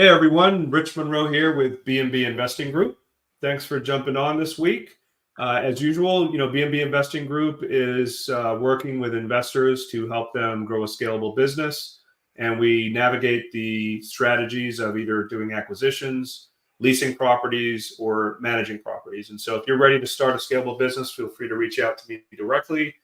Hey everyone, Rich Monroe here with BNB Investing Group. Thanks for jumping on this week. As usual, BNB Investing Group is working with investors to help them grow a scalable business. And we navigate the strategies of either doing acquisitions, leasing properties, or managing properties. And so if you're ready to start a scalable business, feel free to reach out to me directly.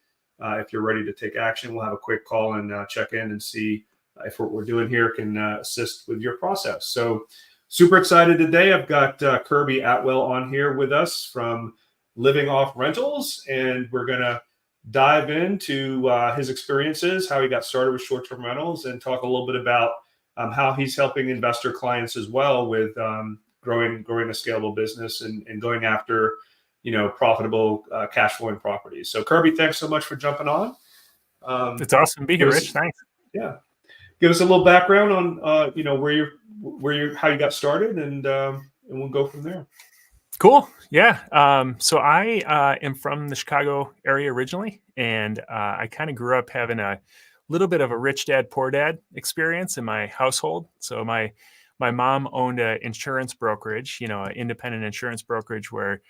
If you're ready to take action, we'll have a quick call and check in and see if what we're doing here can assist with your process. So super excited today. I've got Kirby Atwell on here with us from Living Off Rentals, and we're going to dive into his experiences, how he got started with short-term rentals, and talk a little bit about how he's helping investor clients as well with growing a scalable business and going after profitable cash flowing properties. So Kirby, thanks so much for jumping on. It's awesome to be here, Rich. Thanks. Yeah. Give us a little background on how you got started, and we'll go from there. Cool. Yeah. So I am from the Chicago area originally, and I kind of grew up having a little bit of a rich dad, poor dad experience in my household. So my mom owned an insurance brokerage, an independent insurance brokerage where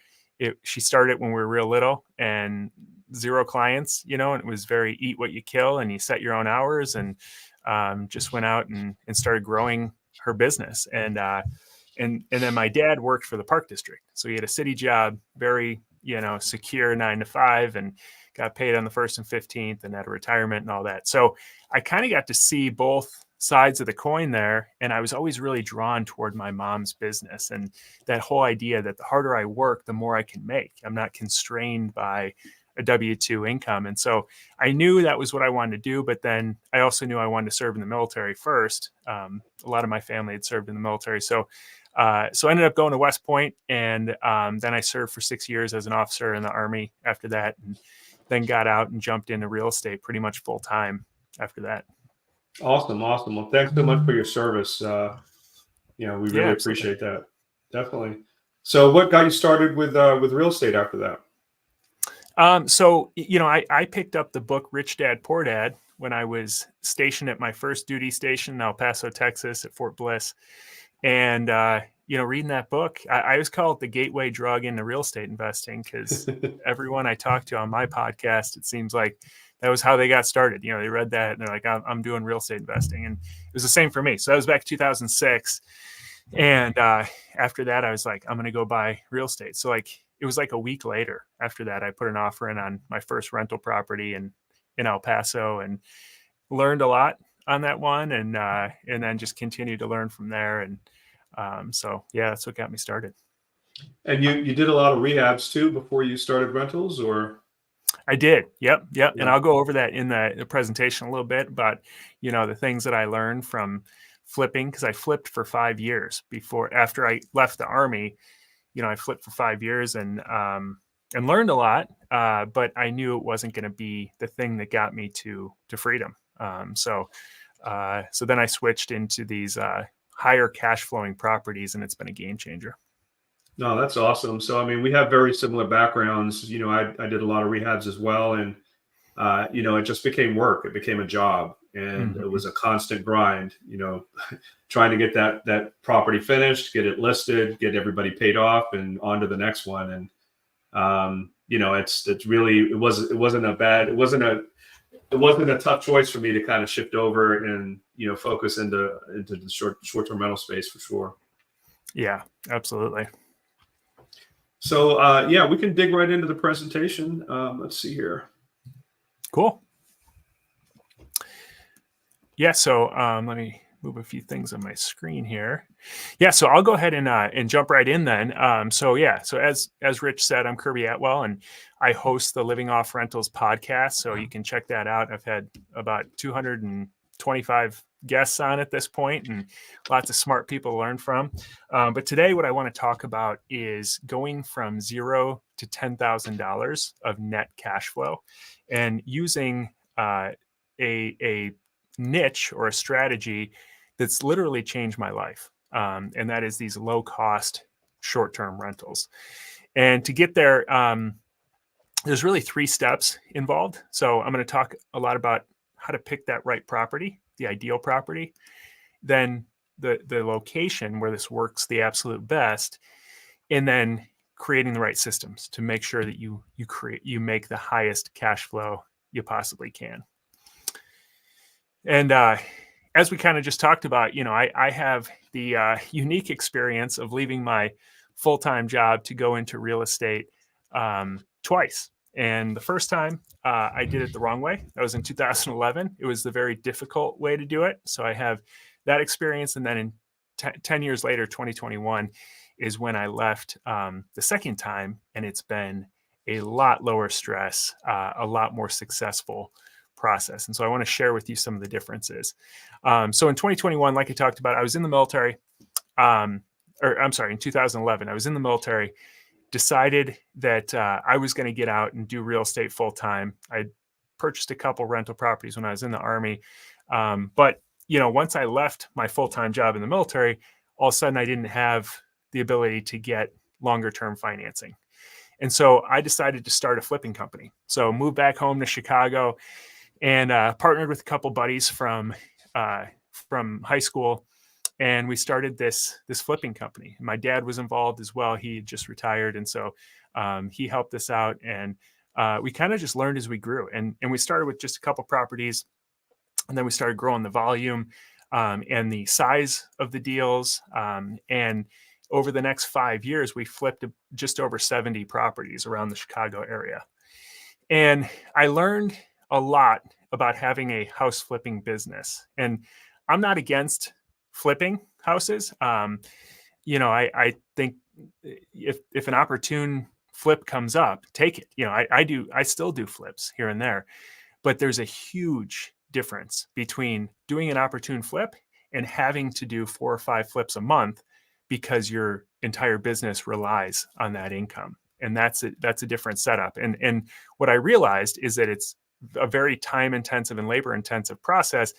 she started when we were real little and zero clients, and it was very eat what you kill, and you set your own hours, and just went out and started growing her business. And then my dad worked for the park district. So he had a city job, very, secure 9 to 5, and got paid on the 1st and 15th and had a retirement and all that. So I kind of got to see both sides of the coin there. And I was always really drawn toward my mom's business and that whole idea that the harder I work, the more I can make. I'm not constrained by a W-2 income. And so I knew that was what I wanted to do, but then I also knew I wanted to serve in the military first. A lot of my family had served in the military. So I ended up going to West Point, and then I served for 6 years as an officer in the Army after that, and then got out and jumped into real estate pretty much full time after that. Awesome. Well, thanks so much for your service. We really appreciate that. Definitely. So what got you started with real estate after that? I picked up the book Rich Dad, Poor Dad when I was stationed at my first duty station in El Paso, Texas at Fort Bliss. And, reading that book, I always call it the gateway drug into real estate investing, because everyone I talked to on my podcast, it seems like that was how they got started. They read that and they're like, I'm doing real estate investing. And it was the same for me. So that was back in 2006. And after that, I was like, I'm going to go buy real estate. So it was like a week later after that, I put an offer in on my first rental property in El Paso, and learned a lot on that one. And then just continued to learn from there. And that's what got me started. And you did a lot of rehabs too before you started rentals, or? I did. Yep. Yeah. And I'll go over that in the presentation a little bit, but the things that I learned from flipping, because I flipped for 5 years after I left the Army. I flipped for 5 years and learned a lot, but I knew it wasn't going to be the thing that got me to freedom. So then I switched into these higher cash flowing properties, and it's been a game changer. No, that's awesome. So, we have very similar backgrounds. I did a lot of rehabs as well. And, it just became work. It became a job, and it was a constant grind, trying to get that property finished, get it listed, get everybody paid off, and on to the next one. And, it wasn't a tough choice for me to kind of shift over and, focus into the short-term rental space for sure. Yeah, absolutely. So, we can dig right into the presentation. Let's see here. Cool. Yeah, so let me move a few things on my screen here. Yeah, so I'll go ahead and jump right in then. So as Rich said, I'm Kirby Atwell, and I host the Living Off Rentals podcast. So you can check that out. I've had about 225 guests on at this point, and lots of smart people to learn from. But today, what I want to talk about is going from $0 to $10,000 of net cash flow, and using a niche or a strategy that's literally changed my life. And that is these low cost short-term rentals. And to get there, there's really 3 steps involved. So I'm going to talk a lot about how to pick that right property, the ideal property, then the location where this works the absolute best, and then creating the right systems to make sure that you make the highest cash flow you possibly can. And as we kind of just talked about, I have the unique experience of leaving my full-time job to go into real estate twice. And the first time I did it the wrong way. That was in 2011. It was the very difficult way to do it. So I have that experience. And then in 10 years later, 2021, is when I left the second time. And it's been a lot lower stress, a lot more successful process. And so I want to share with you some of the differences. So in 2021, like I talked about, I was in the military, in 2011, I was in the military, decided that I was going to get out and do real estate full time. I purchased a couple rental properties when I was in the Army. But, once I left my full-time job in the military, all of a sudden I didn't have the ability to get longer term financing. And so I decided to start a flipping company. So moved back home to Chicago and partnered with a couple buddies from high school. And we started this flipping company. My dad was involved as well. He had just retired. And so he helped us out. And we kind of just learned as we grew. And we started with just a couple properties. And then we started growing the volume and the size of the deals. And over the next 5 years, we flipped just over 70 properties around the Chicago area. And I learned a lot about having a house flipping business. And I'm not against flipping houses. I think if an opportune flip comes up, take it. I still do flips here and there, but there's a huge difference between doing an opportune flip and having to do 4 or 5 flips a month because your entire business relies on that income. And that's a different setup. And what I realized is that it's a very time intensive and labor intensive process,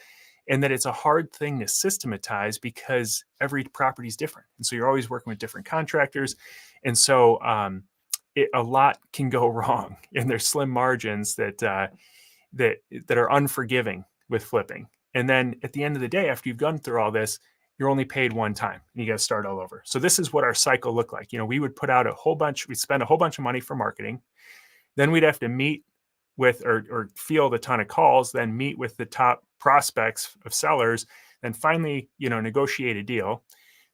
and that it's a hard thing to systematize because every property is different. And so you're always working with different contractors. And so a lot can go wrong, and there's slim margins that are unforgiving with flipping. And then at the end of the day, after you've gone through all this, you're only paid one time and you got to start all over. So this is what our cycle looked like. We would put out we'd spend a whole bunch of money for marketing. Then we'd have to meet with or field a ton of calls, then meet with the top prospects of sellers, then finally, negotiate a deal.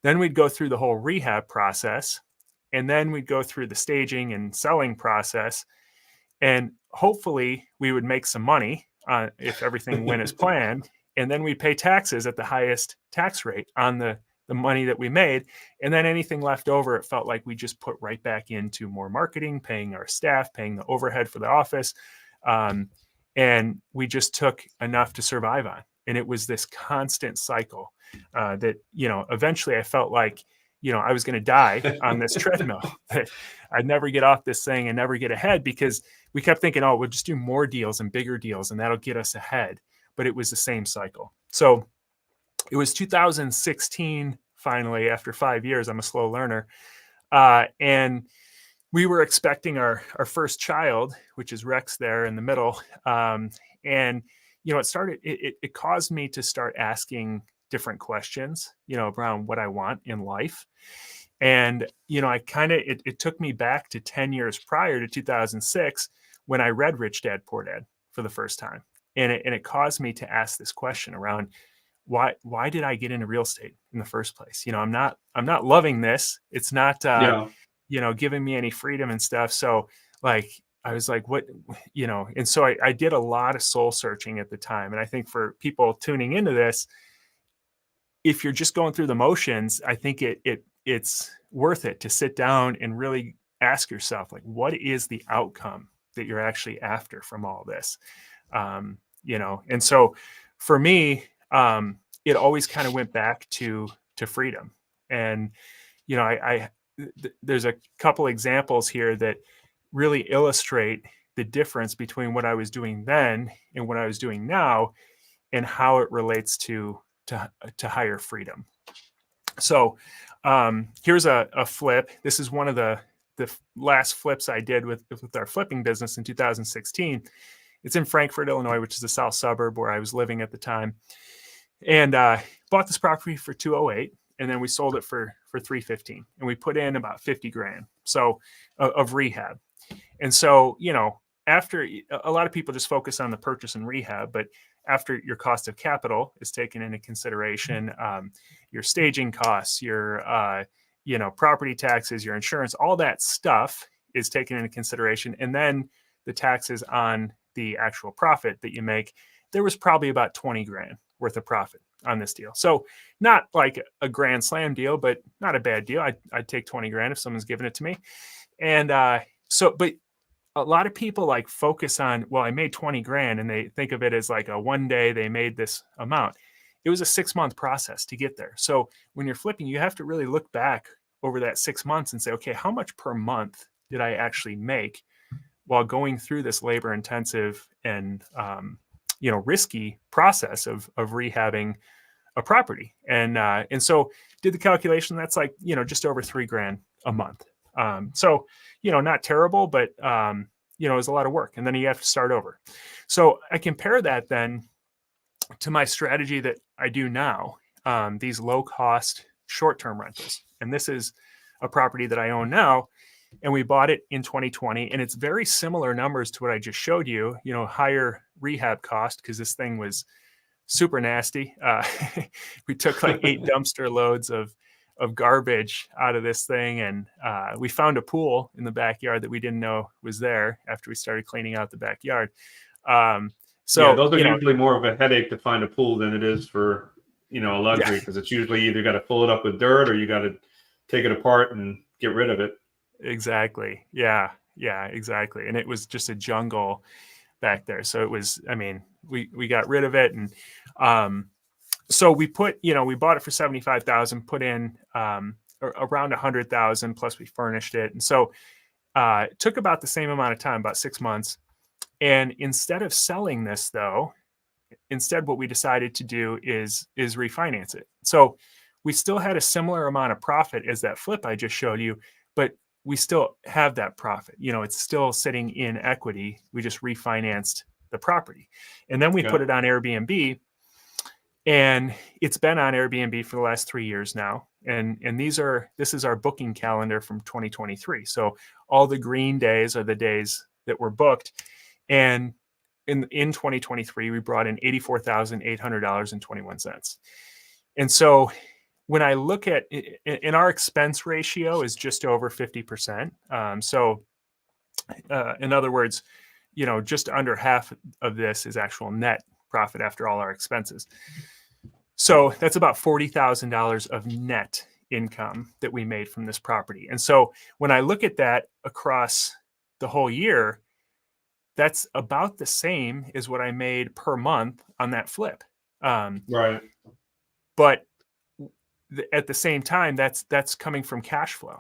Then we'd go through the whole rehab process, and then we'd go through the staging and selling process. And hopefully we would make some money if everything went as planned. And then we pay taxes at the highest tax rate on the money that we made. And then anything left over, it felt like we just put right back into more marketing, paying our staff, paying the overhead for the office. And we just took enough to survive on. And it was this constant cycle that, eventually I felt like, I was going to die on this treadmill, that I'd never get off this thing and never get ahead, because we kept thinking, oh, we'll just do more deals and bigger deals and that'll get us ahead. But it was the same cycle. So it was 2016, finally, after 5 years. I'm a slow learner. And we were expecting our first child, which is Rex there in the middle. And, it caused me to start asking different questions, around what I want in life. And, it took me back to 10 years prior to 2006 when I read Rich Dad, Poor Dad for the first time. And it caused me to ask this question around why did I get into real estate in the first place? I'm not loving this. It's not, giving me any freedom and stuff. So I was like, what, and so I did a lot of soul searching at the time. And I think for people tuning into this, if you're just going through the motions, I think it's worth it to sit down and really ask yourself, what is the outcome that you're actually after from all this? And so for me, it always kind of went back to freedom. And, there's a couple examples here that really illustrate the difference between what I was doing then and what I was doing now, and how it relates to higher freedom. So here's a flip. This is one of the last flips I did with our flipping business in 2016. It's in Frankfort, Illinois, which is a south suburb where I was living at the time. and bought this property for 208, and then we sold it for 315, and we put in about 50 grand so of rehab. And so, after a lot of people just focus on the purchase and rehab, but after your cost of capital is taken into consideration, your staging costs, your property taxes, your insurance, all that stuff is taken into consideration, and then the taxes on the actual profit that you make, there was probably about 20 grand worth of profit on this deal. So not like a grand slam deal, but not a bad deal. I'd take 20 grand if someone's giving it to me. And but a lot of people like focus on, well, I made 20 grand, and they think of it as like a one day they made this amount. It was a 6-month process to get there. So when you're flipping, you have to really look back over that 6 months and say, okay, how much per month did I actually make while going through this labor intensive and risky process of rehabbing a property. And so did the calculation. That's like, just over 3 grand a month. So, not terrible, but, it was a lot of work, and then you have to start over. So I compare that then to my strategy that I do now, these low cost short-term rentals. And this is a property that I own now, and we bought it in 2020, and it's very similar numbers to what I just showed you, higher rehab cost, because this thing was super nasty. We took like 8 dumpster loads of garbage out of this thing, and we found a pool in the backyard that we didn't know was there after we started cleaning out the backyard. So yeah, those are usually more of a headache to find a pool than it is for a luxury, because it's usually either got to fill it up with dirt or you got to take it apart and get rid of it. Exactly. Yeah, exactly. And it was just a jungle back there. So it was, we got rid of it. And so we put, we bought it for 75,000, put in around 100,000, plus we furnished it. And so it took about the same amount of time, about 6 months. And instead of selling this, though, what we decided to do is refinance it. So we still had a similar amount of profit as that flip I just showed you, but we still have that profit. It's still sitting in equity. We just refinanced the property. And then we put it on Airbnb, and it's been on Airbnb for the last 3 years now. And this is our booking calendar from 2023. So all the green days are the days that were booked. And in 2023, we brought in $84,800.21. And so when I look at in our expense ratio is just over 50%. In other words, just under half of this is actual net profit after all our expenses. So that's about $40,000 of net income that we made from this property. And so when I look at that across the whole year, that's about the same as what I made per month on that flip. Right. But at the same time, that's coming from cash flow.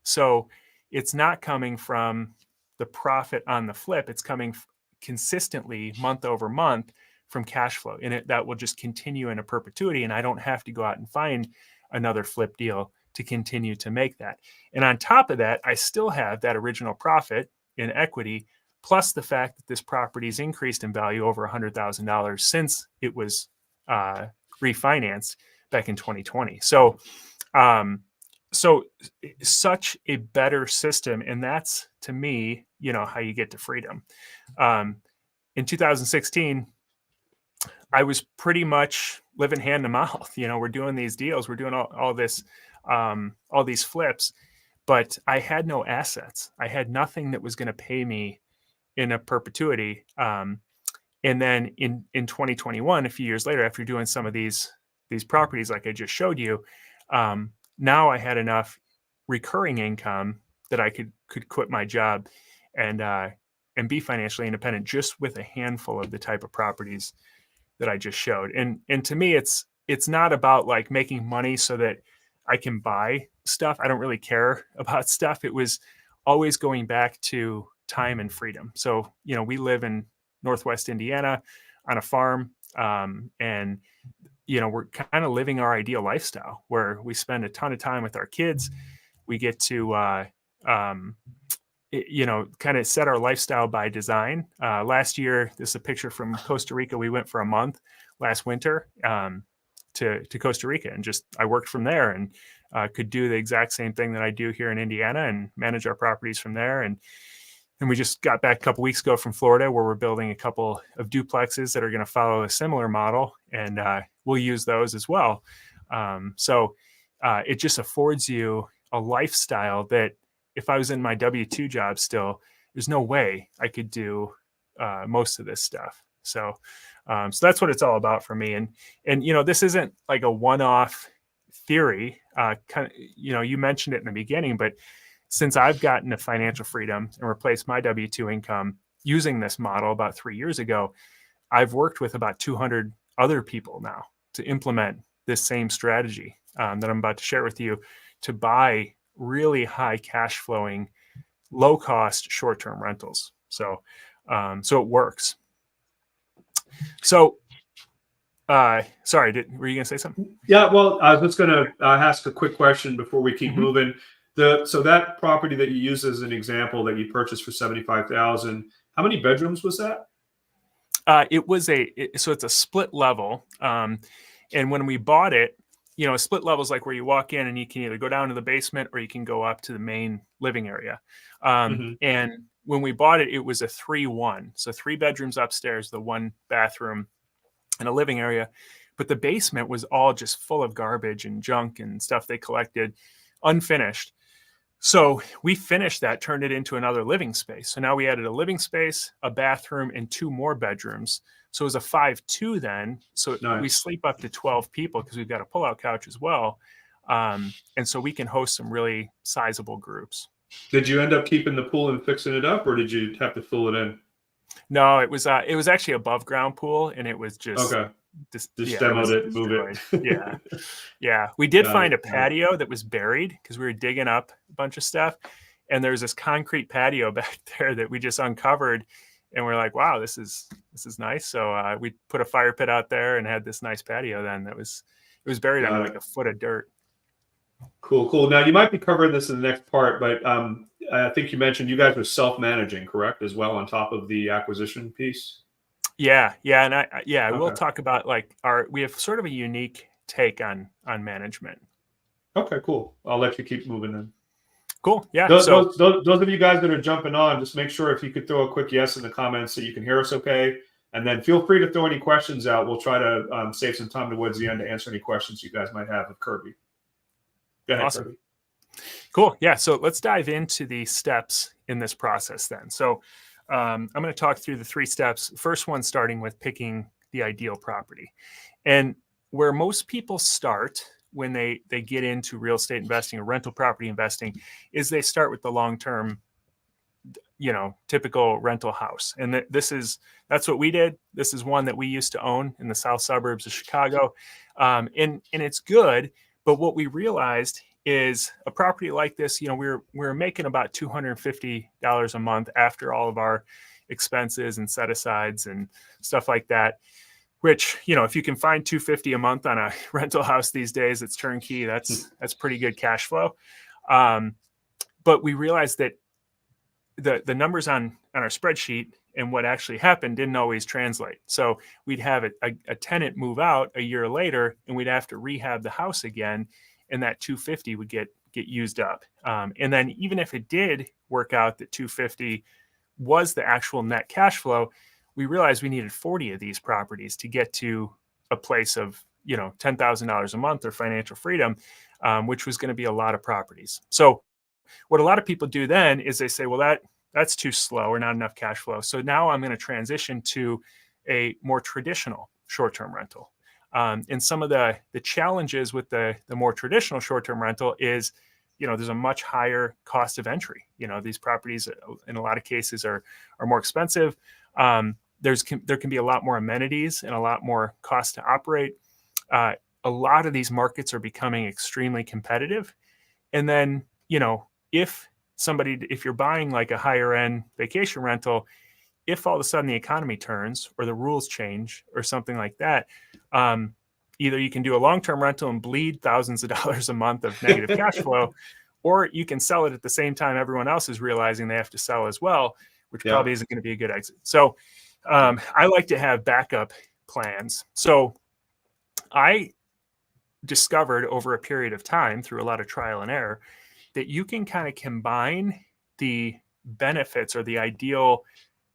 So it's not coming from the profit on the flip. It's coming consistently month over month from cash flow. And that will just continue in a perpetuity. And I don't have to go out and find another flip deal to continue to make that. And on top of that, I still have that original profit in equity, plus the fact that this property's increased in value over $100,000 since it was refinanced back in 2020. So such a better system. And that's, to me, how you get to freedom. In 2016, I was pretty much living hand to mouth. We're doing these deals, we're doing all this, all these flips, but I had no assets. I had nothing that was going to pay me in a perpetuity. And then in 2021, a few years later, after doing some of these properties like I just showed you, now I had enough recurring income that I could quit my job and be financially independent just with a handful of the type of properties that I just showed. And to me, it's not about like making money so that I can buy stuff. I don't really care about stuff. It was always going back to time and freedom. So, we live in Northwest Indiana on a farm, and we're kind of living our ideal lifestyle where we spend a ton of time with our kids. We get to, kind of set our lifestyle by design. Last year, this is a picture from Costa Rica. We went for a month last winter. to Costa Rica, and I worked from there, and could do the exact same thing that I do here in Indiana and manage our properties from there. And we just got back a couple weeks ago from Florida, where we're building a couple of duplexes that are going to follow a similar model, and we'll use those as well. So it just affords you a lifestyle that, if I was in my W-2 job still, there's no way I could do most of this stuff. So that's what it's all about for me. And this isn't like a one-off theory. You mentioned it in the beginning, but since I've gotten to financial freedom and replaced my W-2 income using this model about 3 years ago, I've worked with about 200 other people now to implement this same strategy that I'm about to share with you, to buy really high cash flowing, low cost short-term rentals. So it works. So sorry, were you going to say something? Yeah, well, I was just going to ask a quick question before we keep moving. So that property that you use as an example that you purchased for $75,000, how many bedrooms was that? It's a split level. And when we bought it, a split level is like where you walk in and you can either go down to the basement or you can go up to the main living area. And when we bought it, it was a 3-1. So 3 bedrooms upstairs, the 1 bathroom and a living area. But the basement was all just full of garbage and junk and stuff they collected, unfinished. So we finished that, turned it into another living space. So now we added a living space, a bathroom, and 2 more bedrooms. So it was a 5-2 then. So Nice. We sleep up to 12 people because we've got a pull-out couch as well. And so we can host some really sizable groups. Did you end up keeping the pool and fixing it up, or did you have to fill it in? No, it was actually above ground pool, and it was just okay. Just yeah, demoed it, move it. Yeah. We did find a patio that was buried because we were digging up a bunch of stuff, and there's this concrete patio back there that we just uncovered, and we're like, wow, this is nice. So we put a fire pit out there and had this nice patio. Then it was buried under like a foot of dirt. Cool. Now you might be covering this in the next part, but I think you mentioned you guys were self-managing, correct, as well, on top of the acquisition piece. Yeah, and I will talk about we have sort of a unique take on management. Okay, cool. I'll let you keep moving then. Cool. Yeah. Those of you guys that are jumping on, just make sure if you could throw a quick yes in the comments so you can hear us okay, and then feel free to throw any questions out. We'll try to save some time towards the end to answer any questions you guys might have of Kirby. Go ahead, awesome. Kirby. Cool. Yeah. So let's dive into the steps in this process then. So I'm going to talk through the 3 steps. First one, starting with picking the ideal property. And where most people start when they get into real estate investing or rental property investing is they start with the long-term, typical rental house. And that's what we did. This is one that we used to own in the south suburbs of Chicago. And it's good. But what we realized is a property like this, we were making about $250 a month after all of our expenses and set asides and stuff like that, which, if you can find $250 a month on a rental house these days, it's turnkey. That's pretty good cash flow. But we realized that the numbers on our spreadsheet and what actually happened didn't always translate. So we'd have a tenant move out a year later, and we'd have to rehab the house again, and that $250 would get used up. And then even if it did work out that $250 was the actual net cash flow, we realized we needed 40 of these properties to get to a place of $10,000 a month or financial freedom, which was going to be a lot of properties. So what a lot of people do then is they say, well, that's too slow or not enough cash flow. So now I'm going to transition to a more traditional short-term rental. And some of the challenges with the more traditional short-term rental is, there's a much higher cost of entry. These properties in a lot of cases are more expensive. There can be a lot more amenities and a lot more cost to operate. A lot of these markets are becoming extremely competitive. And then, if you're buying like a higher end vacation rental, if all of a sudden the economy turns or the rules change or something like that, either you can do a long-term rental and bleed thousands of dollars a month of negative cash flow, or you can sell it at the same time everyone else is realizing they have to sell as well, which probably isn't going to be a good exit. So I like to have backup plans. So I discovered over a period of time through a lot of trial and error that you can kind of combine the benefits or the ideal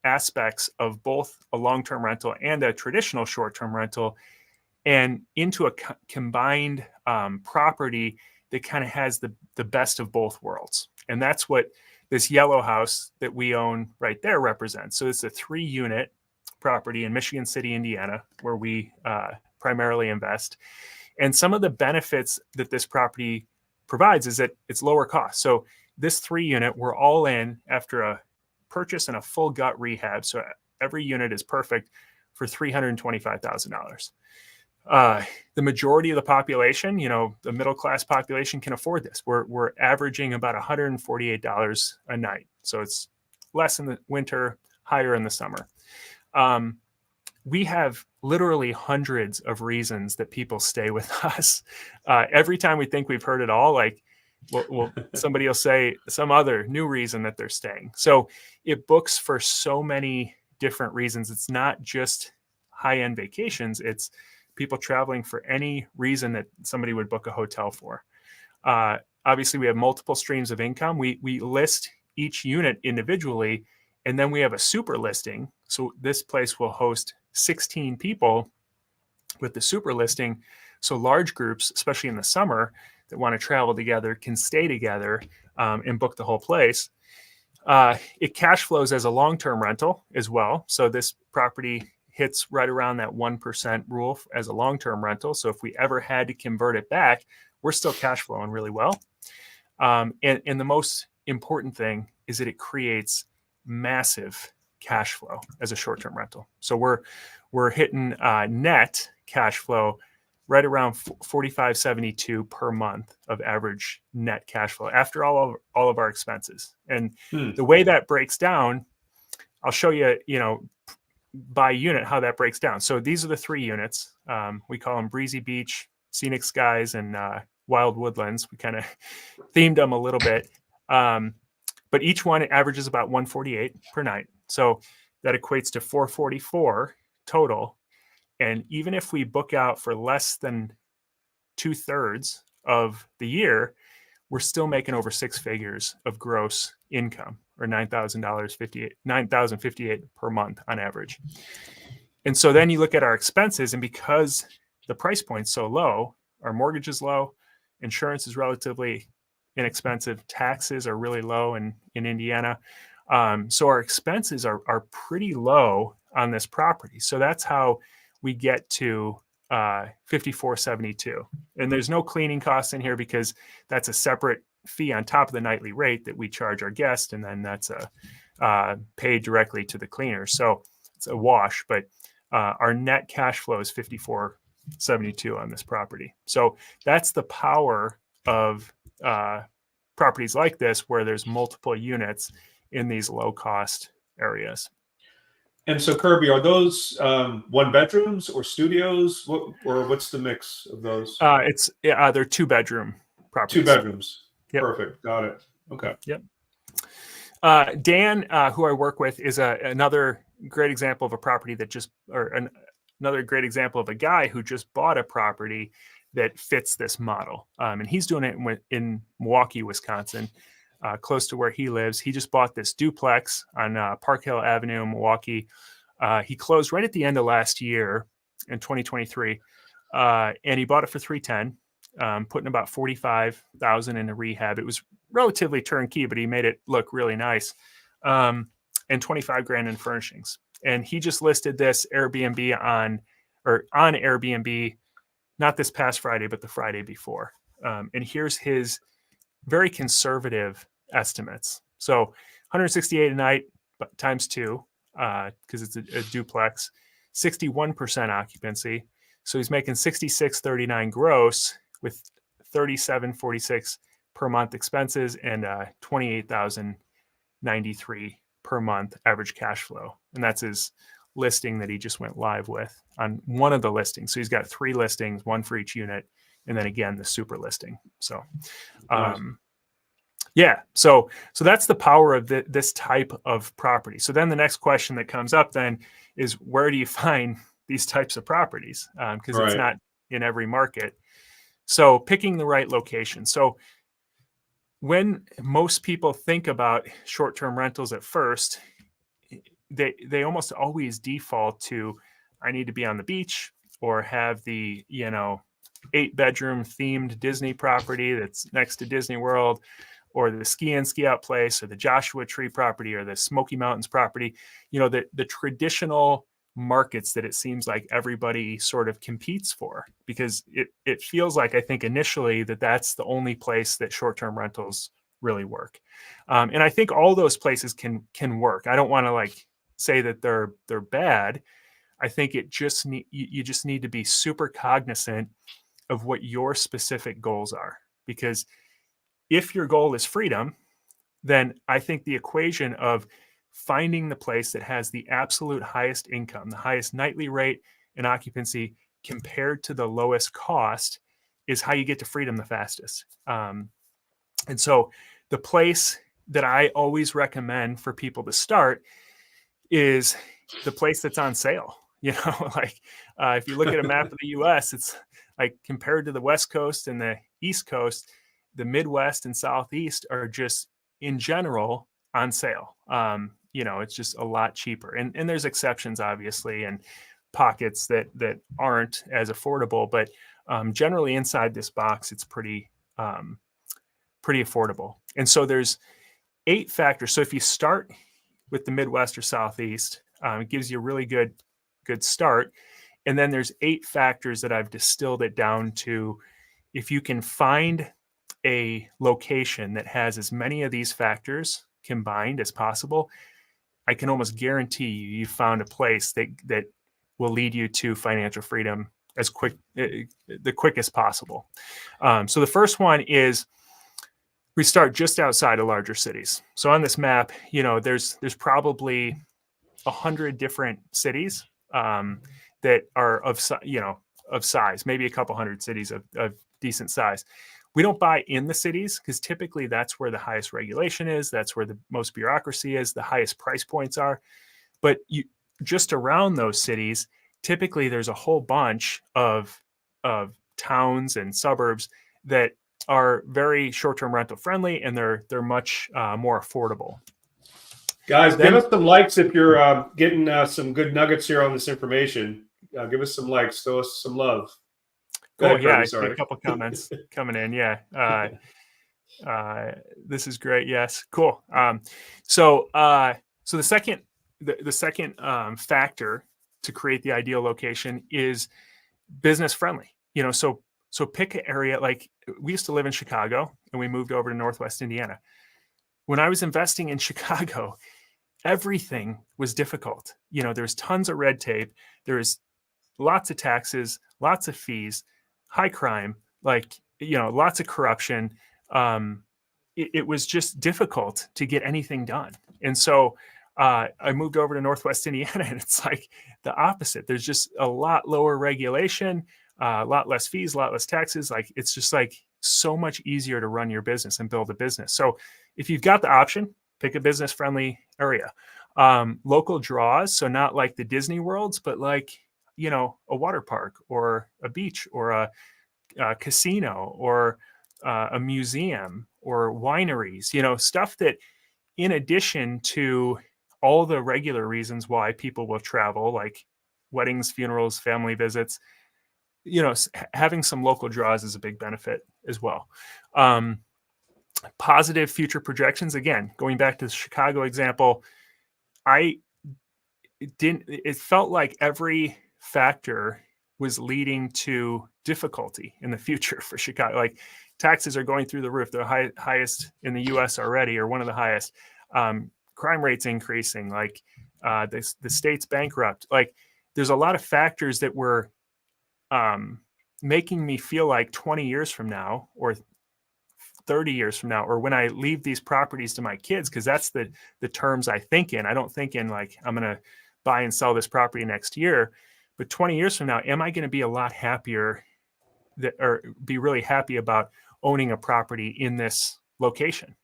aspects of both a long-term rental and a traditional short-term rental and into a combined property that kind of has the best of both worlds. And that's what this yellow house that we own right there represents. So it's a 3-unit property in Michigan City, Indiana, where we primarily invest. And some of the benefits that this property provides is that it's lower cost. So this 3-unit, we're all in after a purchase and a full gut rehab. So every unit is perfect for $325,000. The majority of the population, the middle class population can afford this. We're averaging about $148 a night. So it's less in the winter, higher in the summer. We have literally hundreds of reasons that people stay with us. Every time we think we've heard it all, like somebody will say some other new reason that they're staying. So it books for so many different reasons. It's not just high-end vacations. It's people traveling for any reason that somebody would book a hotel for. Obviously, we have multiple streams of income. We list each unit individually, and then we have a super listing. So this place will host 16 people with the super listing. So large groups, especially in the summer, that want to travel together can stay together and book the whole place. It cash flows as a long-term rental as well. So this property hits right around that 1% rule as a long-term rental. So if we ever had to convert it back, we're still cash flowing really well. And the most important thing is that it creates massive cash flow as a short-term rental. So we're hitting net cash flow right around $45.72 per month of average net cash flow after all of our expenses. And the way that breaks down, I'll show you, by unit how that breaks down. So these are the 3 units. We call them Breezy Beach, Scenic Skies, and Wild Woodlands. We kind of themed them a little bit. But each one averages about $148 per night. So that equates to $444 total. And even if we book out for less than 2/3 of the year, we're still making over 6 figures of gross income, or $9,058 per month on average. And so then you look at our expenses, and because the price point's so low, our mortgage is low, insurance is relatively inexpensive, taxes are really low in Indiana. So our expenses are pretty low on this property. So that's how we get to $54.72. And there's no cleaning costs in here because that's a separate fee on top of the nightly rate that we charge our guest, and then that's paid directly to the cleaner. So it's a wash, but our net cash flow is $54.72 on this property. So that's the power of properties like this, where there's multiple units in these low cost areas. And so, Kirby, are those 1-bedrooms or studios, or what's the mix of those? They're 2-bedroom properties. 2 bedrooms. Yep. Perfect. Got it. Okay. Yep. Dan, who I work with, is another great example of a property that another great example of a guy who just bought a property that fits this model. And he's doing it in Milwaukee, Wisconsin, close to where he lives. He just bought this duplex on Park Hill Avenue, Milwaukee. He closed right at the end of last year in 2023, and he bought it for $310, putting about $45,000 in a rehab. It was relatively turnkey, but he made it look really nice, and $25,000 in furnishings. And he just listed this Airbnb on Airbnb, not this past Friday, but the Friday before. And here's his very conservative estimates. So 168 a night times 2, because it's a duplex, 61% occupancy. So he's making $66.39 gross with $37.46 per month expenses and $28,093 per month average cash flow. And that's his listing that he just went live with on one of the listings. So he's got 3 listings, 1 for each unit, and then again the super listing. So yeah, so that's the power of this type of property. So then the next question that comes up then is, where do you find these types of properties? Because It's not in every market. So picking the right location. So when most people think about short-term rentals at first, they almost always default to, I need to be on the beach or have the 8-bedroom themed Disney property that's next to Disney World, or the ski in ski out place, or the Joshua Tree property, or the Smoky Mountains property. The traditional markets that it seems like everybody sort of competes for, because it feels like, I think initially, that's the only place that short-term rentals really work. And I think all those places can work. I don't want to say that they're bad. I think you just need to be super cognizant of what your specific goals are, because if your goal is freedom, then I think the equation of finding the place that has the absolute highest income, the highest nightly rate and occupancy compared to the lowest cost, is how you get to freedom the fastest. And so the place that I always recommend for people to start is the place that's on sale. If you look at a map of the US, it's like, compared to the West Coast and the East Coast, the Midwest and Southeast are just in general on sale. It's just a lot cheaper. And there's exceptions, obviously, and pockets that aren't as affordable. But generally inside this box, it's pretty affordable. And so there's 8 factors. So if you start with the Midwest or Southeast, it gives you a really good start. And then there's 8 factors that I've distilled it down to. If you can find a location that has as many of these factors combined as possible, I can almost guarantee you found a place that will lead you to financial freedom the quickest possible. So the first one is, we start just outside of larger cities. So on this map, there's probably 100 different cities that are of size, maybe a couple hundred cities of decent size. We don't buy in the cities because typically that's where the highest regulation is. That's where the most bureaucracy is, the highest price points are. But just around those cities, typically there's a whole bunch of towns and suburbs that are very short-term rental friendly, and they're much more affordable. Guys, give us some likes if you're getting some good nuggets here on this information. Give us some likes, throw us some love. Cool. Yeah, I see a couple comments coming in. Yeah. This is great. Yes. Cool. So the second factor to create the ideal location is business friendly. So pick an area. Like, we used to live in Chicago and we moved over to Northwest Indiana. When I was investing in Chicago, everything was difficult. There's tons of red tape. There's lots of taxes, lots of fees, high crime, lots of corruption. It was just difficult to get anything done. And so I moved over to Northwest Indiana, and it's like the opposite. There's just a lot lower regulation, a lot less fees, a lot less taxes. It's just so much easier to run your business and build a business. So if you've got the option, pick a business friendly area. Local draws, so not like the Disney worlds, but a water park or a beach or a casino or a museum or wineries, stuff that, in addition to all the regular reasons why people will travel, like weddings, funerals, family visits, having some local draws is a big benefit as well. Positive future projections. Again, going back to the Chicago example, it felt like every factor was leading to difficulty in the future for Chicago. Like, taxes are going through the roof. They're highest in the US already, or one of the highest. Crime rates increasing, the state's bankrupt. There's a lot of factors that were making me feel like 20 years from now, or 30 years from now, or when I leave these properties to my kids, because that's the terms I think in. I don't think in I'm going to buy and sell this property next year, but 20 years from now, am I going to be a lot happier or be really happy about owning a property in this location?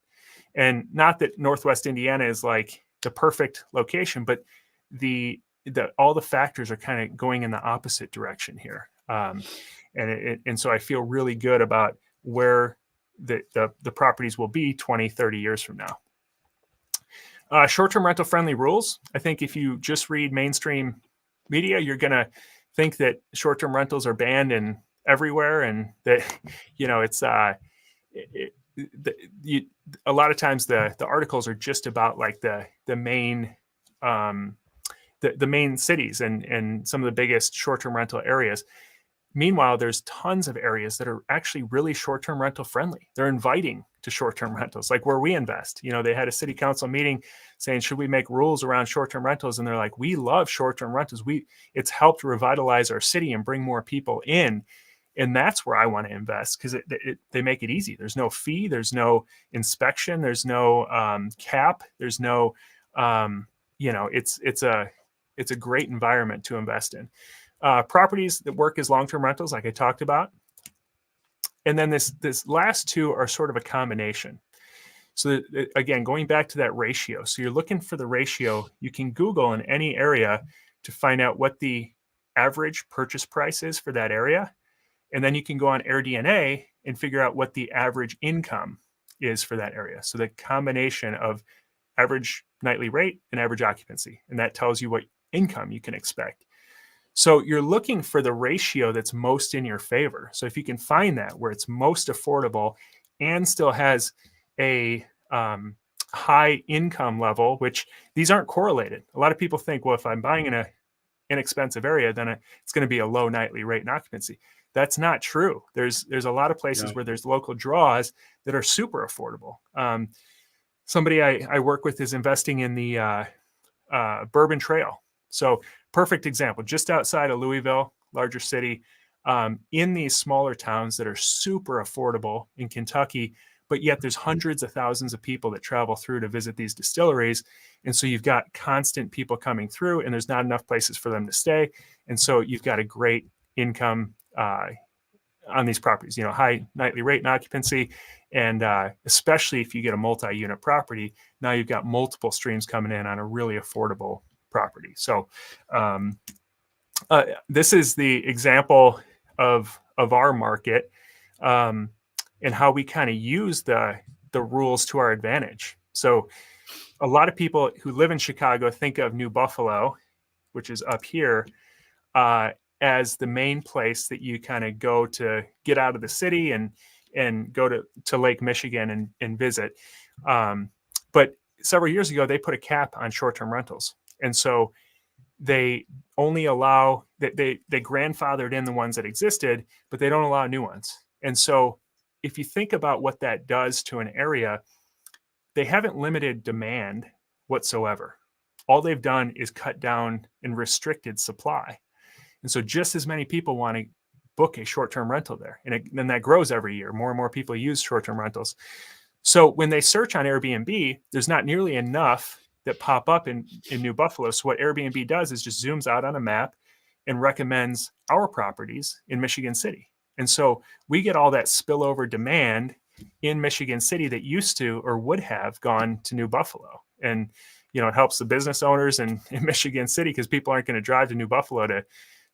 And not that Northwest Indiana is the perfect location, but all the factors are kind of going in the opposite direction here. And so I feel really good about where the properties will be 20, 30 years from now. Short-term rental friendly rules. I think if you just read mainstream media, you're going to think that short-term rentals are banned and everywhere, and that it's a lot of times the articles are just about like the main the main cities and some of the biggest short-term rental areas. Meanwhile, there's tons of areas that are actually really short-term rental friendly. They're inviting to short-term rentals, like where we invest. They had a city council meeting saying, should we make rules around short-term rentals? And they're like, we love short-term rentals. It's helped revitalize our city and bring more people in. And that's where I want to invest, because they make it easy. There's no fee. There's no inspection. There's no cap. There's no, it's a great environment to invest in. Properties that work as long-term rentals, like I talked about. And then this last two are sort of a combination. So again, going back to that ratio. So you're looking for the ratio. You can Google in any area to find out what the average purchase price is for that area. And then you can go on AirDNA and figure out what the average income is for that area. So the combination of average nightly rate and average occupancy. And that tells you what income you can expect. So you're looking for the ratio that's most in your favor. So if you can find that where it's most affordable and still has a high income level, which these aren't correlated. A lot of people think, well, if I'm buying in an inexpensive area, then it's going to be a low nightly rate and occupancy. That's not true. There's a lot of places where there's local draws that are super affordable. Somebody I work with is investing in the Bourbon Trail. So perfect example, just outside of Louisville, larger city, in these smaller towns that are super affordable in Kentucky, but yet there's hundreds of thousands of people that travel through to visit these distilleries. And so you've got constant people coming through, and there's not enough places for them to stay. And so you've got a great income on these properties, high nightly rate and occupancy. And especially if you get a multi-unit property, now you've got multiple streams coming in on a really affordable property. So this is the example of our market and how we kind of use the rules to our advantage. So a lot of people who live in Chicago think of New Buffalo, which is up here, as the main place that you kind of go to get out of the city and go to Lake Michigan and visit. But several years ago, they put a cap on short-term rentals. And so they only allow they grandfathered in the ones that existed, but they don't allow new ones. And so if you think about what that does to an area, they haven't limited demand whatsoever. All they've done is cut down and restricted supply. And so just as many people want to book a short-term rental there. And then that grows every year. More and more people use short-term rentals. So when they search on Airbnb, there's not nearly enough that pop up in New Buffalo. So what Airbnb does is just zooms out on a map and recommends our properties in Michigan City. And so we get all that spillover demand in Michigan City that used to or would have gone to New Buffalo. And, it helps the business owners in Michigan City because people aren't going to drive to New Buffalo to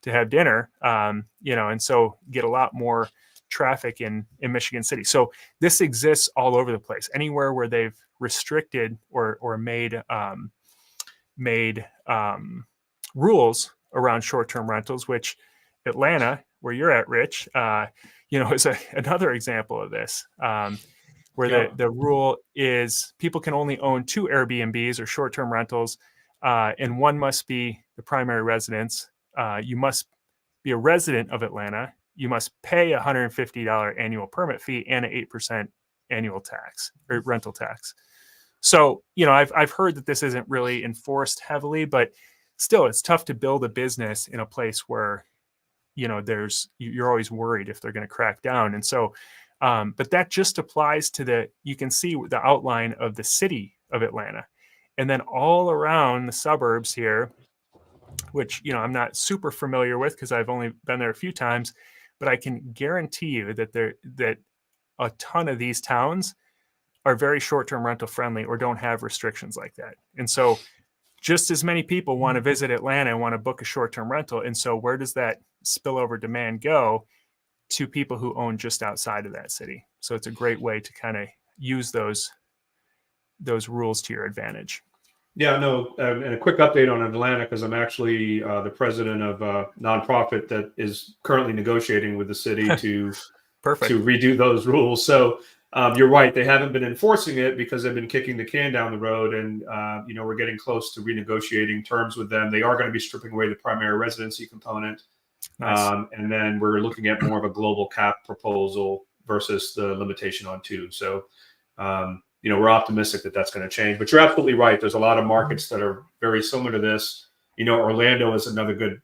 have dinner, and so get a lot more traffic in Michigan City. So this exists all over the place. Anywhere where they've restricted or made rules around short-term rentals, which Atlanta, where you're at, Rich, is another example of this, where the rule is people can only own 2 Airbnbs or short-term rentals, and one must be the primary residence. You must be a resident of Atlanta. You must pay a $150 annual permit fee and an 8% annual tax or rental tax. So, I've heard that this isn't really enforced heavily, but still, it's tough to build a business in a place where, you're always worried if they're going to crack down. And so, but that just applies to you can see the outline of the city of Atlanta, and then all around the suburbs here, which, I'm not super familiar with because I've only been there a few times, but I can guarantee you that a ton of these towns are very short-term rental friendly or don't have restrictions like that. And so just as many people want to visit Atlanta and want to book a short-term rental. And so where does that spillover demand go? to people who own just outside of that city. So it's a great way to kind of use those rules to your advantage. Yeah, no, and a quick update on Atlanta, because I'm actually the president of a nonprofit that is currently negotiating with the city to Perfect. redo those rules. So you're right; they haven't been enforcing it because they've been kicking the can down the road, and we're getting close to renegotiating terms with them. They are going to be stripping away the primary residency component, Nice. and then we're looking at more of a global cap proposal versus the limitation on 2. So. We're optimistic that that's going to change, but you're absolutely right. There's a lot of markets that are very similar to this. Orlando is another good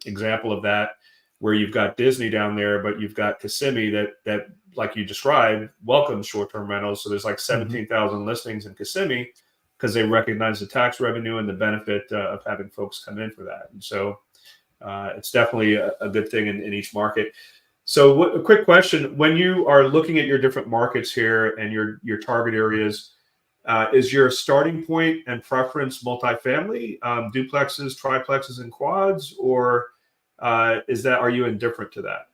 example of that, where you've got Disney down there, but you've got Kissimmee that like you described, welcomes short-term rentals. So there's like 17,000 listings in Kissimmee because they recognize the tax revenue and the benefit of having folks come in for that. And so it's definitely a good thing in each market. So a quick question, when you are looking at your different markets here and your target areas, is your starting point and preference multifamily, duplexes, triplexes, and quads, or are you indifferent to that?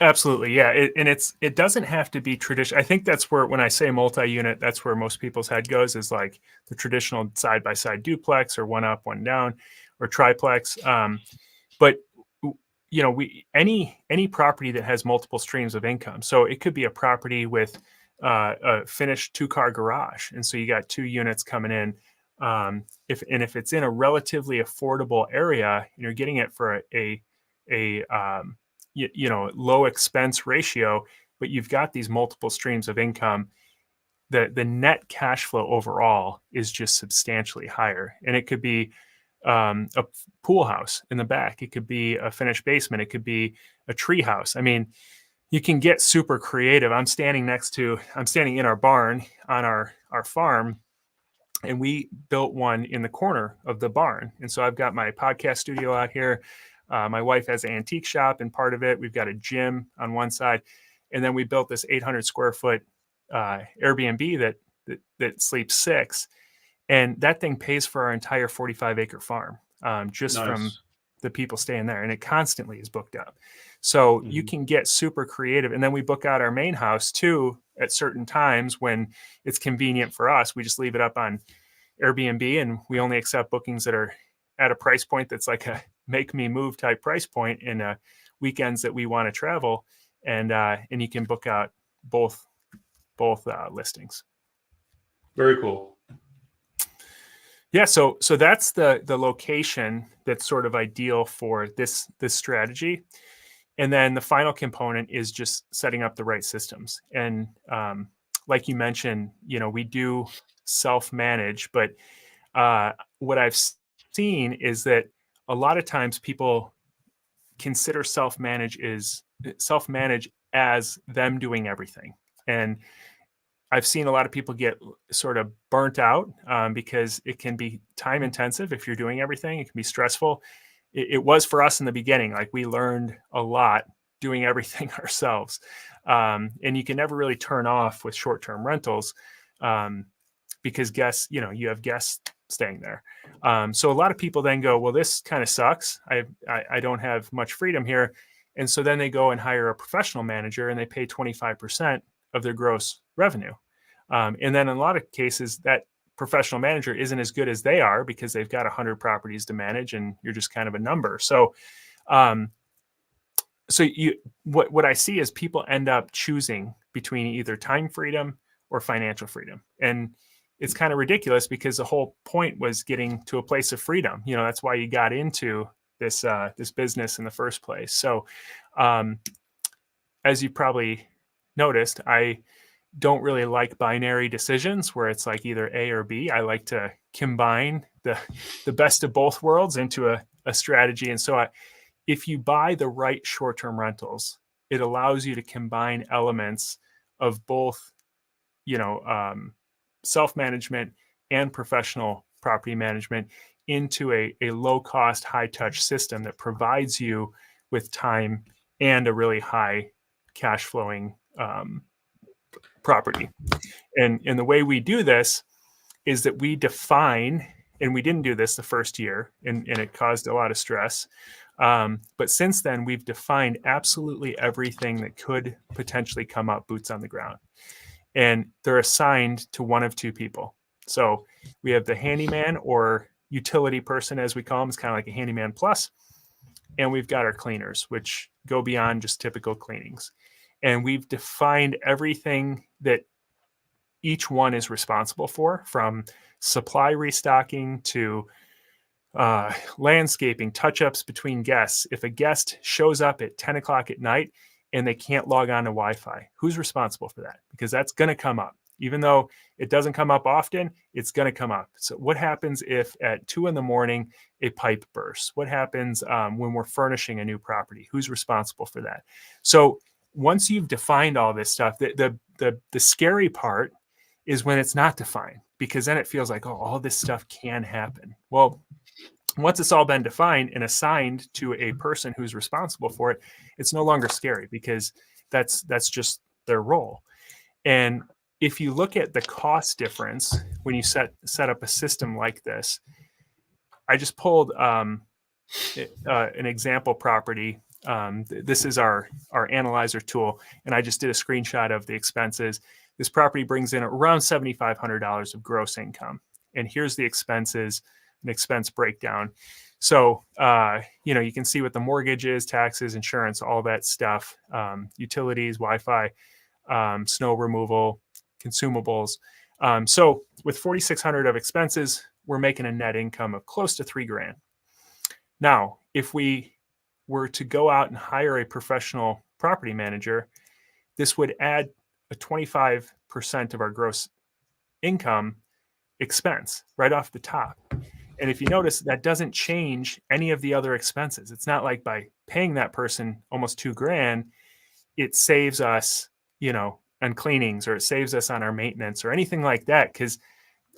Absolutely. Yeah. It doesn't have to be traditional. I think that's where, when I say multi-unit, that's where most people's head goes, is like the traditional side-by-side duplex or one up, one down, or triplex. But any property that has multiple streams of income. So it could be a property with a finished 2-car garage, and so you got 2 units coming in. If it's in a relatively affordable area, you're getting it for a low expense ratio, but you've got these multiple streams of income. The net cash flow overall is just substantially higher, and it could be a pool house in the back. It could be a finished basement. It could be a tree house. I mean, you can get super creative. I'm standing in our barn on our farm, and we built one in the corner of the barn. And so I've got my podcast studio out here. My wife has an antique shop in part of it. We've got a gym on one side. And then we built this 800 square foot Airbnb that sleeps 6. And that thing pays for our entire 45-acre farm, just Nice. from the people staying there. And it constantly is booked up. So you can get super creative. And then we book out our main house too at certain times when it's convenient for us. We just leave it up on Airbnb, and we only accept bookings that are at a price point that's like a make me move type price point in weekends that we want to travel. And you can book out both listings. Very cool. Yeah, so that's the location that's sort of ideal for this strategy. And then the final component is just setting up the right systems. And like you mentioned, we do self-manage, but what I've seen is that a lot of times people consider self-manage as them doing everything. And I've seen a lot of people get sort of burnt out because it can be time intensive if you're doing everything. It can be stressful. It was for us in the beginning. Like, we learned a lot doing everything ourselves. And you can never really turn off with short-term rentals because you have guests staying there. So a lot of people then go, well, this kind of sucks. I don't have much freedom here. And so then they go and hire a professional manager, and they pay 25% of their gross revenue. And then in a lot of cases, that professional manager isn't as good as they are because they've got 100 properties to manage, and you're just kind of a number. So, what I see is people end up choosing between either time freedom or financial freedom. And it's kind of ridiculous because the whole point was getting to a place of freedom. That's why you got into this business in the first place. So, as you probably noticed, I don't really like binary decisions where it's like either A or B. I like to combine the best of both worlds into a strategy. And so if you buy the right short-term rentals, it allows you to combine elements of both, self-management and professional property management into a low-cost, high-touch system that provides you with time and a really high cash-flowing property. And the way we do this is that we define, and we didn't do this the first year, and it caused a lot of stress. But since then, we've defined absolutely everything that could potentially come up boots on the ground. And they're assigned to one of two people. So we have the handyman or utility person, as we call them. It's kind of like a handyman plus. And we've got our cleaners, which go beyond just typical cleanings. And we've defined everything that each one is responsible for, from supply restocking to landscaping, touch-ups between guests. If a guest shows up at 10 o'clock at night and they can't log on to Wi-Fi, who's responsible for that? Because that's going to come up. Even though it doesn't come up often, it's going to come up. So what happens if at 2 a.m. a pipe bursts? What happens when we're furnishing a new property? Who's responsible for that? So once you've defined all this stuff, the scary part is when it's not defined, because then it feels like, oh, all this stuff can happen. Well, once it's all been defined and assigned to a person who's responsible for it, it's no longer scary, because that's just their role. And if you look at the cost difference when you set up a system like this, I just pulled an example property. This is our analyzer tool, and I just did a screenshot of the expenses. This property brings in around $7,500 of gross income, and here's the expenses, an expense breakdown. So you can see what the mortgage is, taxes, insurance, all that stuff, utilities, Wi-Fi, snow removal, consumables. So with $4,600 of expenses, we're making a net income of close to $3,000. Now, if we were to go out and hire a professional property manager, this would add a 25% of our gross income expense right off the top. And if you notice, that doesn't change any of the other expenses. It's not like by paying that person almost $2,000, it saves us, on cleanings, or it saves us on our maintenance or anything like that, because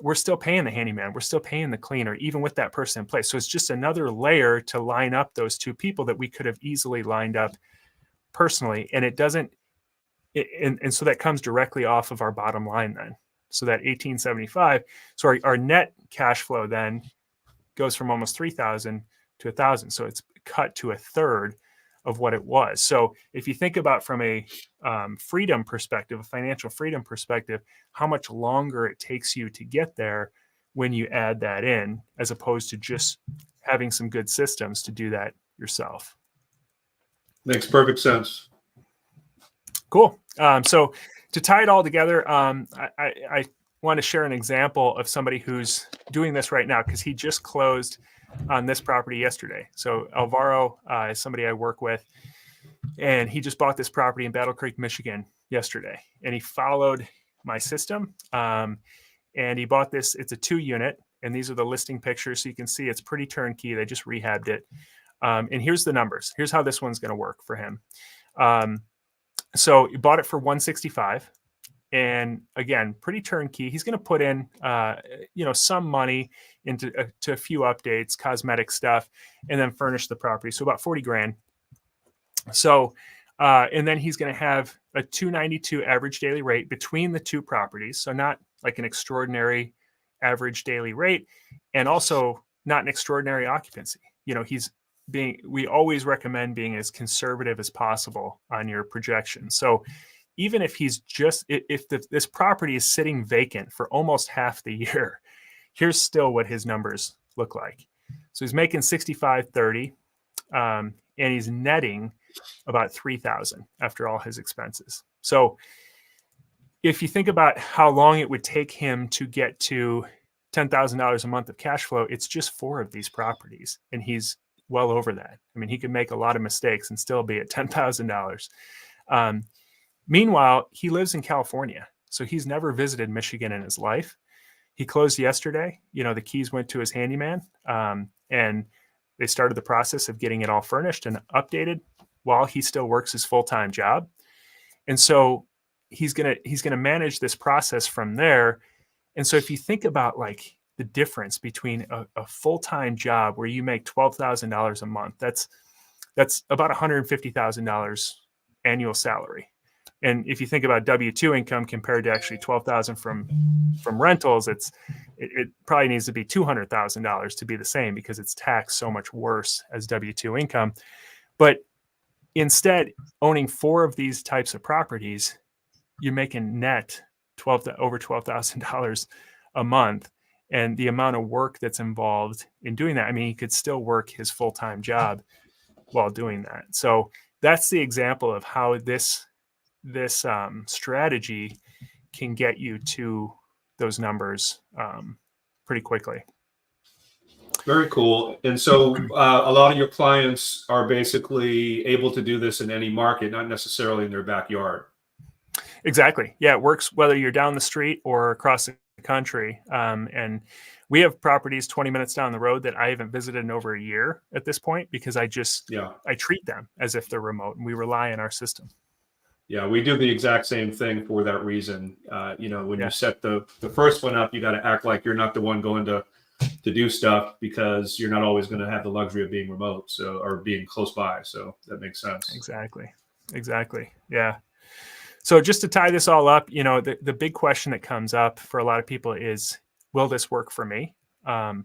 we're still paying the handyman, we're still paying the cleaner, even with that person in place. So it's just another layer to line up those two people that we could have easily lined up personally. And it doesn't, and so that comes directly off of our bottom line then. So that 1875, so our net cash flow then goes from almost 3,000 to 1,000. So it's cut to a third of what it was. So if you think about from a freedom perspective, a financial freedom perspective, how much longer it takes you to get there when you add that in, as opposed to just having some good systems to do that yourself. Makes perfect sense. Cool. So to tie it all together, I want to share an example of somebody who's doing this right now, because he just closed on this property yesterday. So Alvaro is somebody I work with, and he just bought this property in Battle Creek, Michigan yesterday, and he followed my system, and he bought this. It's a 2-unit, and these are the listing pictures, so you can see it's pretty turnkey. They just rehabbed it, and here's the numbers. Here's how this one's going to work for him. So he bought it for $165,000. And again, pretty turnkey. He's going to put in, some money into to a few updates, cosmetic stuff, and then furnish the property. So about $40,000. So, and then he's going to have a $292 average daily rate between the two properties. So not like an extraordinary average daily rate, and also not an extraordinary occupancy. We always recommend being as conservative as possible on your projection. So even if this property is sitting vacant for almost half the year, here's still what his numbers look like. So he's making $65,30, and he's netting about $3,000 after all his expenses. So if you think about how long it would take him to get to $10,000 a month of cash flow, it's just 4 of these properties, and he's well over that. I mean, he could make a lot of mistakes and still be at $10,000. Meanwhile, he lives in California, so he's never visited Michigan in his life. He closed yesterday. The keys went to his handyman, and they started the process of getting it all furnished and updated while he still works his full-time job. And so he's gonna manage this process from there. And so if you think about like the difference between a full-time job where you make $12,000 a month, that's about $150,000 annual salary. And if you think about W-2 income compared to actually $12,000 from rentals, it's it probably needs to be $200,000 to be the same because it's taxed so much worse as W-2 income. But instead, owning 4 of these types of properties, you're making net over $12,000 a month. And the amount of work that's involved in doing that, I mean, he could still work his full-time job while doing that. So that's the example of how this strategy can get you to those numbers pretty quickly. Very cool. And so a lot of your clients are basically able to do this in any market, not necessarily in their backyard. Exactly. Yeah, it works whether you're down the street or across the country. And we have properties 20 minutes down the road that I haven't visited in over a year at this point because I treat them as if they're remote and we rely on our system. Yeah, we do the exact same thing for that reason. When you set the first one up, you got to act like you're not the one going to do stuff because you're not always going to have the luxury of being remote, or being close by. So that makes sense. Exactly. Yeah. So just to tie this all up, the big question that comes up for a lot of people is, will this work for me? My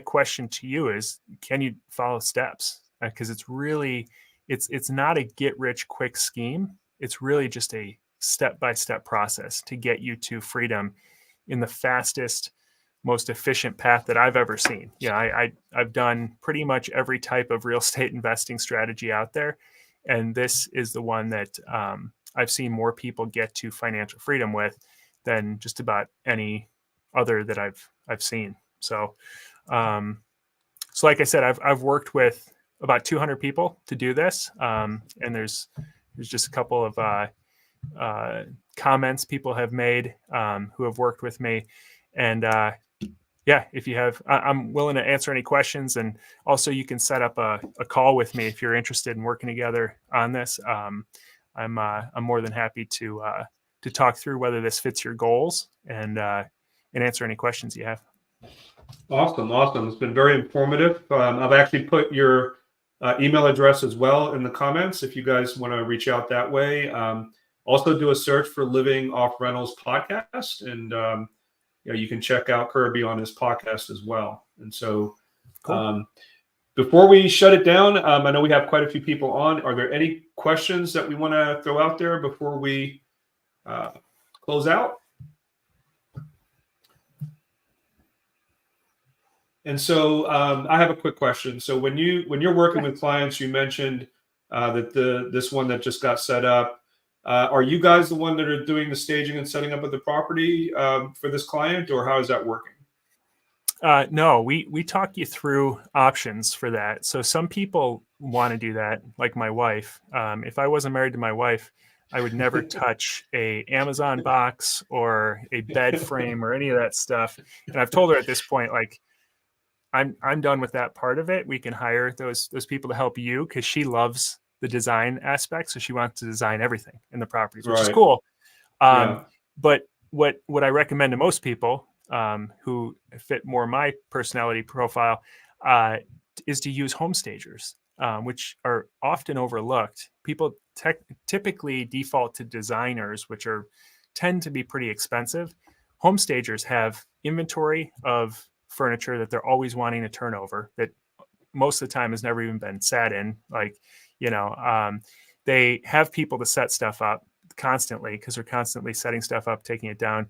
question to you is, can you follow steps? Because it's not a get rich quick scheme. It's really just a step-by-step process to get you to freedom in the fastest, most efficient path that I've ever seen. I've done pretty much every type of real estate investing strategy out there. And this is the one that I've seen more people get to financial freedom with than just about any other that I've seen. So like I said, I've worked with about 200 people to do this. And there's just a couple of comments people have made who have worked with me. And if you have, I'm willing to answer any questions. And also you can set up a call with me if you're interested in working together on this. I'm more than happy to talk through whether this fits your goals and answer any questions you have. Awesome. It's been very informative. I've actually put your email address as well in the comments if you guys want to reach out that way. Also do a search for Living Off Rentals podcast, and you can check out Kirby on his podcast as well. And so cool. Before we shut it down, I know we have quite a few people on. Are there any questions that we want to throw out there before we close out? And so I have a quick question. So when you're working with clients, you mentioned that this one that just got set up, are you guys the one that are doing the staging and setting up of the property for this client, or how is that working? No, we talk you through options for that. So some people want to do that, like my wife. If I wasn't married to my wife, I would never touch a Amazon box or a bed frame or any of that stuff. And I've told her at this point, like, I'm done with that part of it. We can hire those people to help you because she loves the design aspect. So she wants to design everything in the properties, which is cool. But what I recommend to most people who fit more my personality profile is to use home stagers, which are often overlooked. People typically default to designers, which tend to be pretty expensive. Home stagers have inventory of furniture that they're always wanting to turn over that most of the time has never even been sat in. They have people to set stuff up constantly because they're constantly setting stuff up, taking it down.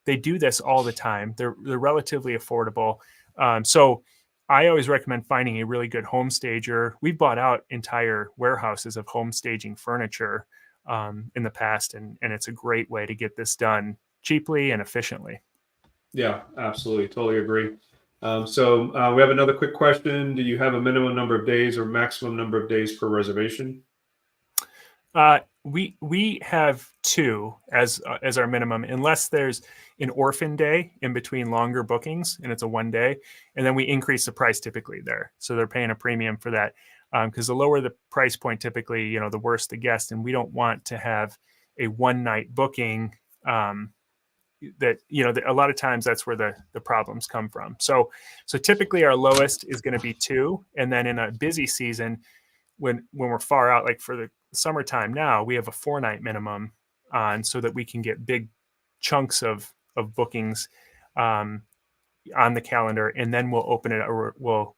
They do this all the time. They're relatively affordable. So I always recommend finding a really good home stager. We've bought out entire warehouses of home staging furniture in the past, and it's a great way to get this done cheaply and efficiently. Yeah, absolutely. Totally agree. So we have another quick question. Do you have a minimum number of days or maximum number of days per reservation? We have 2 as our minimum, unless there's an orphan day in between longer bookings and it's a 1 day, and then we increase the price typically there. So they're paying a premium for that because the lower the price point, typically, the worse the guest, and we don't want to have a 1-night booking. That a lot of times that's where the problems come from. So typically our lowest is going to be 2, and then in a busy season, when we're far out, like for the summertime now, we have a 4-night minimum on so that we can get big chunks of bookings on the calendar, and then we'll open it, or we'll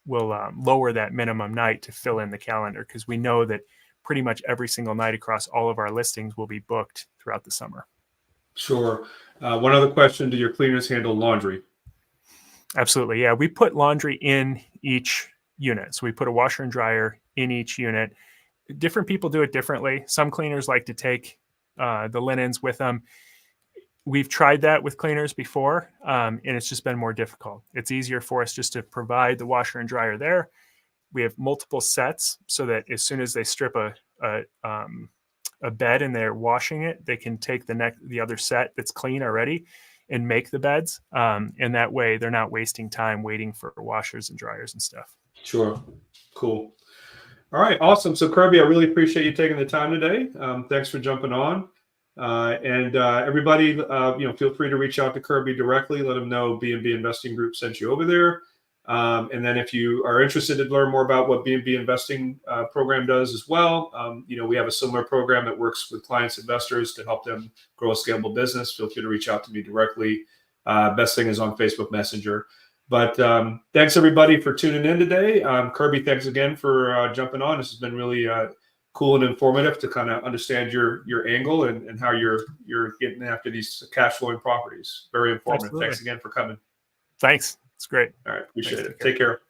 lower that minimum night to fill in the calendar, because we know that pretty much every single night across all of our listings will be booked throughout the summer. Sure. One other question: do your cleaners handle laundry? Absolutely, yeah. We put laundry in each unit, so we put a washer and dryer in each unit. Different people do it differently. Some cleaners like to take the linens with them. We've tried that with cleaners before, and it's just been more difficult. It's easier for us just to provide the washer and dryer there. We have multiple sets, so that as soon as they strip a bed and they're washing it, they can take the other set that's clean already and make the beds. And that way they're not wasting time waiting for washers and dryers and stuff. Sure. Cool. All right. Awesome. So Kirby, I really appreciate you taking the time today. Thanks for jumping on. And everybody, feel free to reach out to Kirby directly. Let him know BNB Investing Group sent you over there. And then if you are interested to learn more about what BNB Investing program does as well, we have a similar program that works with clients, investors, to help them grow a scalable business. Feel free to reach out to me directly. Best thing is on Facebook Messenger. But thanks everybody for tuning in today. Kirby, thanks again for jumping on. This has been really cool and informative to kind of understand your angle and how you're getting after these cash flowing properties. Very informative. Absolutely. Thanks again for coming. Thanks. It's great. All right. Appreciate Thanks, it. Take care.